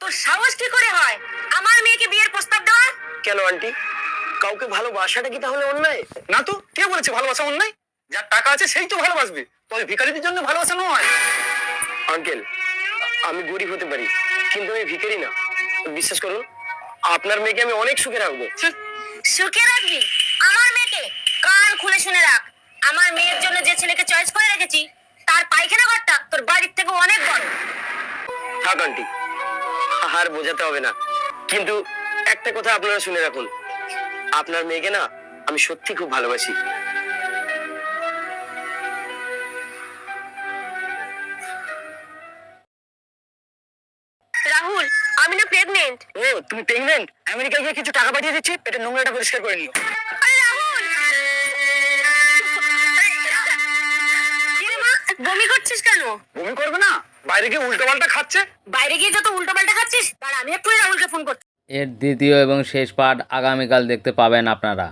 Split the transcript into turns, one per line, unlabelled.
তোর সাহস কি করে হয় আমার মেয়েকে বিয়ের প্রস্তাব দেওয়ার?
কেন আন্টি, কাউকে ভালোবাসাটা কি তাহলে অন্যায়?
না তো, কে বলেছে ভালোবাসা অন্যায়? যার টাকা আছে সেই তো ভালোবাসবে, তবে ভিখারিদের জন্য ভালোবাসা নয়।
আঙ্কেল, আমি গরিব হতে পারি কিন্তু আমি ভিখারি না। বিশ্বাস করুন, আপনার মেয়েকে আমি অনেক সুখে রাখবো।
সুখে রাখবি আমার মেয়েকে? কান খুলে শুনে রাখ, আমার মেয়ের জন্য যে ছেলেকে চয়েস করে রেখেছি তার পায়খানা ঘরটা তোর বাড়ির থেকে অনেক বড়।
থাক আন্টি, আর বোঝাতে হবে না। কিন্তু একটা কথা আপনারা শুনে রাখুন, আপনার মেয়েকে না আমি সত্যি খুব ভালোবাসি।
রাহুল, আমি না প্রেগনেন্ট।
ও, তুমি প্রেগনেন্ট? আমেরিকায় গিয়ে কিছু টাকা পাঠিয়ে দিচ্ছি, পেটের নোংরাটা পরিষ্কার করে নিও।
আরে রাহুল, কিরে মা, বমি করছিস কেন?
বমি করবে না? বাইরে গিয়ে উল্টো পাল্টা খাচ্ছে।
বাইরে গিয়ে যত উল্টো পাল্টা খাচ্ছিস, দাঁড়া আমি একটু রাহুলকে ফোন করছি।
এর দ্বিতীয় এবং শেষ পার্ট আগামীকাল দেখতে পাবেন আপনারা।